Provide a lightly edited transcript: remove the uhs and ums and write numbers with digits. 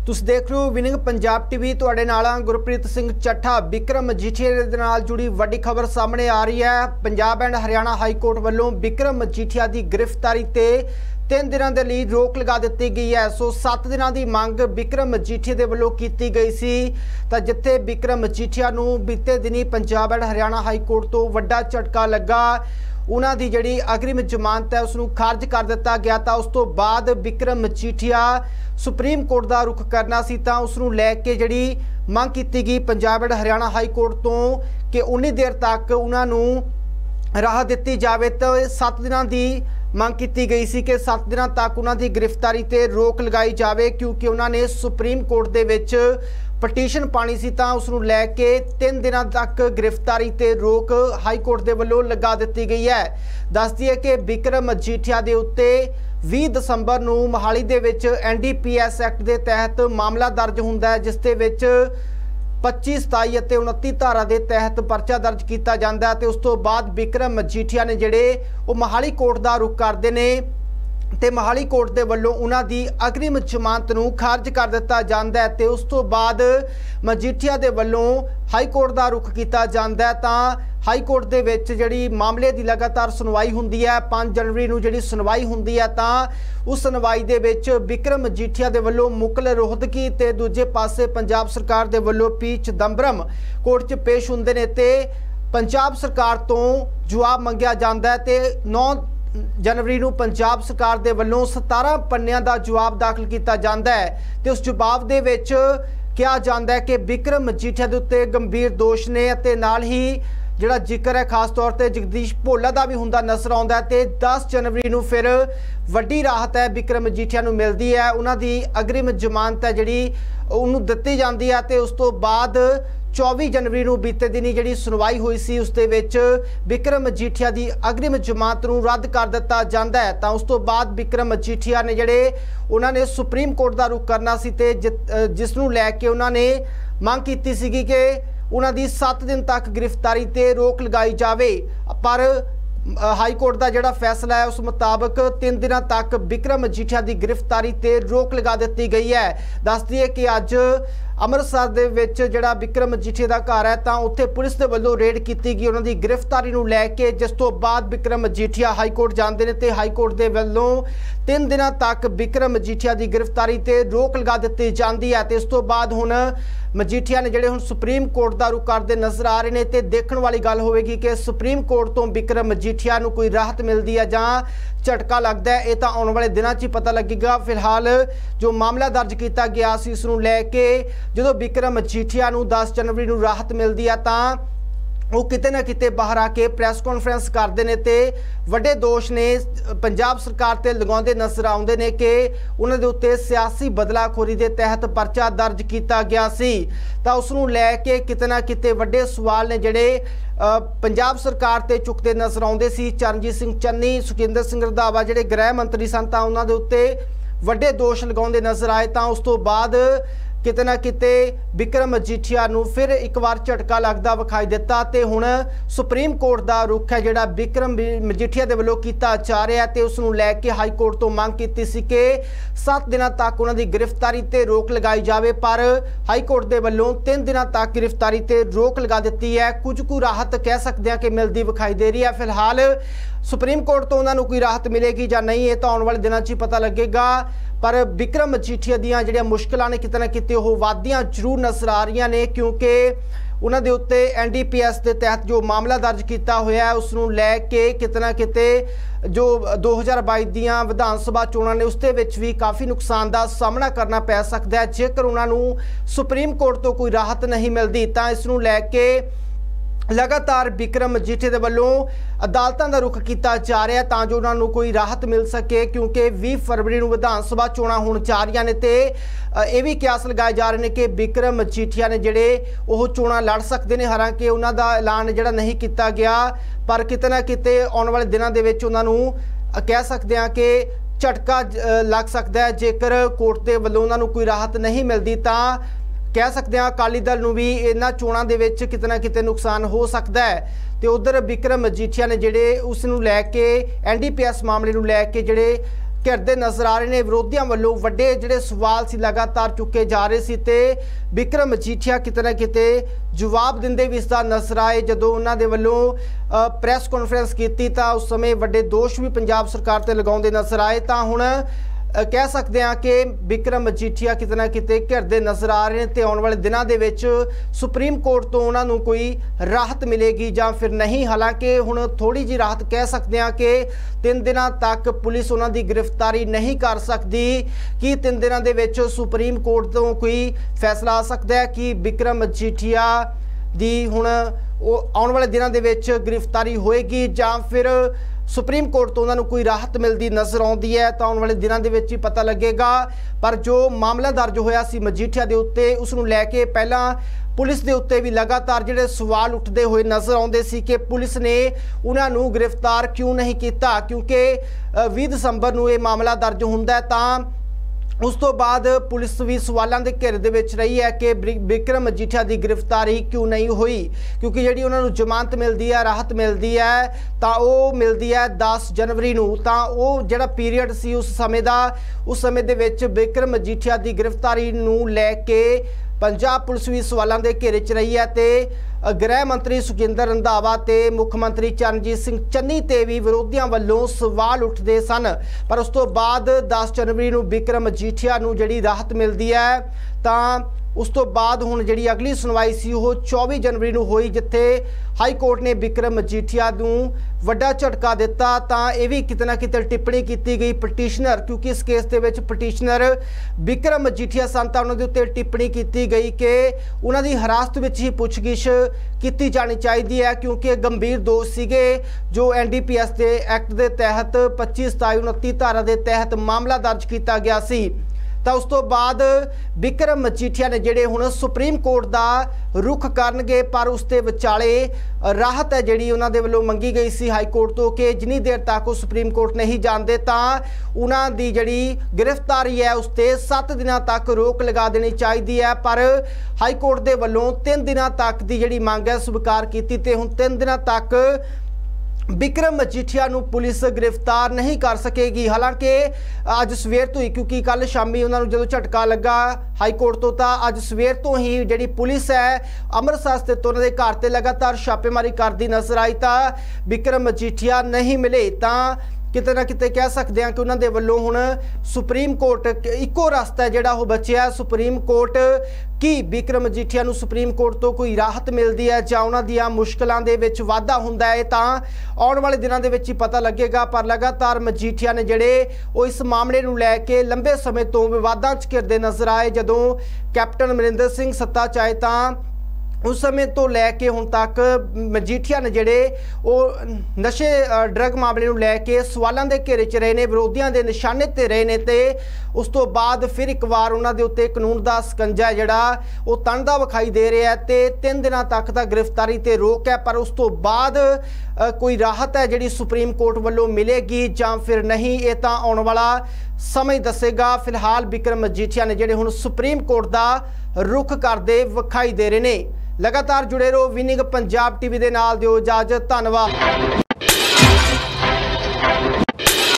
तुसीं देख रहे हो विनिंग पंजाब टीवी। तुहाडे नाल गुरप्रीत सिंह ਚੱਠਾ। बिक्रम मजीठिया दे नाल जुड़ी वड्डी खबर सामने आ रही है। Punjab and Haryana high court वालों बिक्रम मजीठिया की गिरफ्तारी ते 3 दिनों के लिए रोक लगा दी गई है। सो 7 दिनों की मंग बिक्रम मजीठिया के वालों की गई सी। तो जिथे बिक्रम मजीठिया नूं बीते दिनी Punjab and Haryana high court तो वड्डा झटका लगा। उन्हां दी जिहड़ी अग्रिम जमानत है उसनूं खारिज कर दिता गया था। उस तो बाद बिक्रम मजीठिया सुप्रीम कोर्ट का रुख करना सी तां उसनूं लैके जिहड़ी मंग की गई Punjab and Haryana high court तो कि उन्नी देर तक उन्हां नूं राह दी जाए। तो 7 दिनों की मंग की गई सी कि 7 दिनों तक उन्हां दी गिरफ्तारी ते रोक लगाई जाए, क्योंकि उन्होंने सुप्रीम कोर्ट दे विच पटीशन पानी सी तां उसनूं लैके 3 दिनों तक गिरफ्तारी ते रोक हाई कोर्ट दे वल्लों लगा दी गई है। दस दईए कि बिक्रम मजीठिया दे उत्ते 20 दसंबर नूं मोहाली दे विच NDPS एक्ट के तहत मामला दर्ज हुंदा है, जिस दे विच 25, 27 और 29 धारा के तहत परचा दर्ज किया जाता है। तो उस तो बाद बिक्रम मजीठिया ने जिहड़े वो मोहाली कोर्ट का रुख करते हैं ते मोहाली कोर्ट के वल्लों उन्हां दी अग्रिम जमानत नूं खारिज कर दिता जाता है। तो उस तो बाद मजीठिया के वल्लों हाई कोर्ट का रुख किया जाता है। तां हाई कोर्ट दे विच जिहड़ी मामले की लगातार सुनवाई हुंदी है। 5 जनवरी नूं जिहड़ी सुनवाई हुंदी है तां उस सुनवाई दे विच बिक्रम मजीठिया के वल्लों मुकल रोहतगी ते दूजे पासे पंजाब सरकार के वल्लों पी चिदंबरम कोर्ट च पेश हुंदे ने ते पंजाब सरकार तो जवाब मंगिया जाता है। ते 9 जनवरी नूं पंजाब सरकार के वल्लों 17 पन्नियां का जवाब दाखिल किया जाता है। तो उस जवाब दे विच कहा जाता है कि बिक्रम मजीठिया के उत्ते गंभीर दोष ने ते नाल ही जिहड़ा जिक्र है खास तौर पर जगदीश भोला का भी हुंदा नज़र आउंदा है। ते 10 जनवरी नूं फिर वड्डी राहत है बिक्रम मजीठिया नूं मिलदी है। उन्हां दी अग्रिम जमानत है जिहड़ी उन्होंने दित्ती जाती है। तो उस तो बाद 24 जनवरी नूं बीते दिनी जिहड़ी सुनवाई हुई सी उस दे विच बिक्रम मजीठिया की अग्रिम जमानत नूं रद्द कर दिता जाता है। तो उस तो बाद बिक्रम मजीठिया ने जिहड़े उन्होंने सुप्रीम कोर्ट का रुख करना सी ते जिसनूं लैके उन्होंने मंग कीती सीगी कि उन्हां दी 7 दिन तक गिरफ्तारी ते रोक लगाई जाए। पर हाई कोर्ट का जिहड़ा फैसला है उस मुताबिक 3 दिनों तक बिक्रम मजीठिया की गिरफ्तारी ते रोक लगा दी गई है। दस दईए कि अज अमृतसर दे विच जिहड़ा बिक्रम मजीठिया का घर है तां उत्थे पुलिस दे वल्लों रेड की गई उन्हां दी गिरफ्तारी नूं लैके, जिस तो बाद बिक्रम मजीठिया हाई कोर्ट जांदे ने ते हाई कोर्ट दे वल्लों 3 दिनों तक बिक्रम मजीठिया की गिरफ्तारी ते रोक लगा दी जाती है। तो इस तो बाद हुण मजीठिया ने जिहड़े हुण सुप्रीम कोर्ट का रुख करते नज़र आ रहे हैं। तो देखण वाली गल होवेगी कि सुप्रीम कोर्ट तो बिक्रम मजीठिया नूं कोई राहत मिलती है जां झटका लगता है, ये तो आने वाले दिनों च पता लगेगा। फिलहाल जो मामला दर्ज किया गया सी उसनूं लैके जो बिक्रम मजीठिया नूं 10 जनवरी नूं राहत मिलती है तां वो किते ना किते बाहर आके प्रैस कॉन्फ्रेंस करते हैं ते वड्डे दोष ने पंजाब सरकार ते लगाउंदे नज़र आउंदे ने कि उन्हां दे उत्ते सियासी बदलाखोरी के तहत परचा दर्ज किया गया सी। तां उसनूं लैके किते ना किते वड्डे सवाल ने जिहड़े पंजाब सरकार ते चुकते नज़र आउंदे सी। चरणजीत सिंह चन्नी, सुखिंदर सिंह रंधावा जिहड़े गृह मंत्री सन तां उन्हां दे उत्ते वड्डे दोष लगाउंदे नज़र आए। तां उस तो बाद किते ना किते बिक्रम मजीठिया नूं फिर एक बार झटका लगदा विखाई दिता। ते हुण सुप्रीम कोर्ट का रुख है जिहड़ा बिक्रम मजीठिया दे वल्लों कीता जा रहा है। ते उसनूं लैके हाई कोर्ट तो मंग कीती सी कि 7 दिनों तक उन्हां दी गिरफ्तारी ते रोक लगाई जाए, पर हाई कोर्ट दे वल्लों 3 दिनों तक गिरफ्तारी ते रोक लगा दी है। कुछ कुछ राहत कह सकते हैं कि मिलती विखाई दे रही है। फिलहाल सुप्रीम कोर्ट तो उन्होंने कोई राहत मिलेगी या नहीं, ये तो आने वाले दिनों च पता लगेगा। पर बिक्रम मजीठिया दीयां जिहड़ियां मुश्किलां ने किते ना किते वो वादियां जरूर नज़र आ रही ने, क्योंकि उन्हां दे उत्ते NDPS के तहत जो मामला दर्ज किया होया है उसनूं लैके किते ना किते जो 2022 दीयां विधान सभा चोणां ने उसदे विच भी काफ़ी नुकसान का सामना करना पै सकता है जेकर उन्हां नूं सुप्रीम कोर्ट तो कोई राहत नहीं मिलती। तां इसनूं लैके लगातार बिक्रम मजीठिया के वल्लों अदालतों का रुख किया जा रहा है तां जो उन्होंने कोई राहत मिल सके, क्योंकि 20 फरवरी को विधान सभा चोणां होण जा रही ने। तो यह भी कयास लगाए जा रहे हैं कि बिक्रम मजीठिया ने जिहड़े वो चोणां लड़ सकते हैं, हालांकि उन्हों का ऐलान जिहड़ा नहीं किया गया, पर किते ना किते आने वाले दिनों के विच उन्होंने कह सकते हैं कि झटका लग सकता है जेकर कोर्ट के वल्लों उन्होंने कोई राहत नहीं मिलती। तां कह सकते हैं अकाली दल नूं भी इन्हां चोणां दे विच किते ना किते नुकसान हो सकता है। तो उधर बिक्रम मजीठिया ने जिहड़े उसनूं लैके NDPS मामले नूं लैके जिहड़े घिरते नज़र आ रहे हैं। विरोधियों वालों वड्डे जिहड़े सवाल सी लगातार चुके जा रहे सी ते बिक्रम मजीठिया किते ना किते जवाब दिंदे भी इसदा नज़र आए। जदों उन्हां दे वल्लों प्रैस कॉन्फ्रेंस की तां उस समय वड्डे दोष भी पंजाब सरकार ते लगाउंदे नज़र आए। तां हुण कह सकते हैं कि बिक्रम मजीठिया किते ना किते घिरते नज़र आ रहे हैं ते आने वाले दिनों के विच सुप्रीम कोर्ट तो उन्होंने कोई राहत मिलेगी या फिर नहीं। हालांकि हुण थोड़ी जी राहत कह सकते हैं कि 3 दिनों तक पुलिस उन्होंने गिरफ्तारी नहीं कर सकती कि 3 दिनों के विच सुप्रीम कोर्ट तो कोई फैसला आ सकता है कि बिक्रम मजीठिया दी हुण आने वाले दिनों के विच गिरफ्तारी होएगी या फिर सुप्रीम कोर्ट तो उन्होंने कोई राहत मिलती नज़र आती है। तो आने वाले दिनों के विच ही पता लगेगा। पर जो मामला दर्ज होया सी मजीठिया के उत्ते उसनूं लैके पहला पुलिस के उत्ते भी लगातार जिहड़े सवाल उठते हुए नज़र आउंदे सी कि पुलिस ने उन्होंने गिरफ्तार क्यों नहीं किया, क्योंकि 20 दिसंबर नूं ये मामला दर्ज हुंदा है। तां उस तो बाद पुलिस भी सवालों के घेरे दे विच रही है कि बिक्रम मजीठिया की गिरफ्तारी क्यों नहीं हुई, क्योंकि जी उन्होंने जमानत मिलती है, राहत मिलती है तो वो मिलती है 10 जनवरी नूं। तां वो जिहड़ा पीरीयड सी उस समय दे विच बिक्रम मजीठिया की गिरफ्तारी नूं लैके पंजाब पुलिस भी सवालों के घेरे च रही है। तो गृह मंत्री सुखजिंदर रंधावा ते मुख्यमंत्री चरणजीत सिंह चन्नी ते भी विरोधियों वालों सवाल उठते सन। पर उस तो बाद 10 जनवरी नूं बिक्रम मजीठिया नूं जिहड़ी राहत मिलती है तां उस तो बाद हुण जिहड़ी अगली सुनवाई सी वो 24 जनवरी नूं होई, जिथे हाई कोर्ट ने बिक्रम मजीठिया नूं वड्डा झटका दिता। तां यह भी किते ना किते टिप्पणी की गई पटिशनर, क्योंकि इस केस के विच पटिशनर बिक्रम मजीठिया सन तां उन्हां दे उत्ते टिप्पणी की गई कि उन्हां दी हिरासत विच ही पुछगिछ की जानी चाहिए है, क्योंकि गंभीर दोष सीगे जो NDPS के एक्ट के तहत 25, 27, 29 धारा के तहत मामला दर्ज किया गया सी। तो उस तो बाद बिक्रम मजीठिया ने जिहड़े हुण सुप्रीम कोर्ट का रुख करनगे, पर उसके विचाले राहत है जिहड़ी उन्हां दे वल्लों मंगी गई सी हाई कोर्ट तो कि जिन्नी देर तक वो सुप्रीम कोर्ट नहीं जाते तां उन्हां दी जिहड़ी गिरफ्तारी है उस ते 7 दिनों तक रोक लगा देनी चाहिए है। पर हाई कोर्ट के वल्लों 3 दिनों तक की जिहड़ी मंग है स्वीकार की ते हुण 3 दिनों तक बिक्रम मजीठिया नूं पुलिस गिरफ्तार नहीं कर सकेगी। हालांकि अज सवेर तो ही, क्योंकि कल शामी उन्होंने जो झटका लगा हाई कोर्ट तो अज सवेर तो ही जिहड़ी पुलिस है अमृतसर स्थित उन्होंने घर से लगातार छापेमारी करती नज़र आई। तो बिक्रम मजीठिया नहीं मिले तां किते ना किते कह सकते हैं कि उन्होंने वल्लों हुण सुप्रीम कोर्ट इको रास्ता है जिहड़ा वो बचिया सुप्रीम कोर्ट कि बिक्रम मजीठिया नूं सुप्रीम कोर्ट तो कोई राहत मिलती है जां उन्हां दीआं मुश्किलां दे विच वाधा हुंदा है तां आउण वाले दिनां दे विच ही पता लगेगा। पर लगातार मजीठिया ने जिहड़े वो इस मामले नूं लैके लंबे समय तो विवादां च घिरदे नज़र आए। जदों कैप्टन अमरिंदर सिंह सत्ता च आए तां उस समय तो लैके हुण तक मजीठिया ने जिहड़े वो नशे ड्रग मामले नूं लैके सवालों के घेरे च रहे ने, विरोधियों के निशाने ते रहे ने। ते उस तो बाद फिर एक बार उन्हां दे उत्ते कानून का सकंजा जिहड़ा वो तणदा विखाई दे रहा है। तो 3 दिनों तक दा गिरफ्तारी ते रोक है, पर उस तो बाद कोई राहत है जिहड़ी सुप्रीम कोर्ट वालों मिलेगी जां फिर नहीं, ये तां आउण वाला समय दसेगा। फिलहाल बिक्रम मजीठिया ने जिहड़े हुण सुप्रीम कोर्ट का रुख करदे विखाई दे रहे ने। लगातार जुड़े रहो विनिंग पंजाब टीवी दे नाल। दिओ इजाजत, धन्नवाद।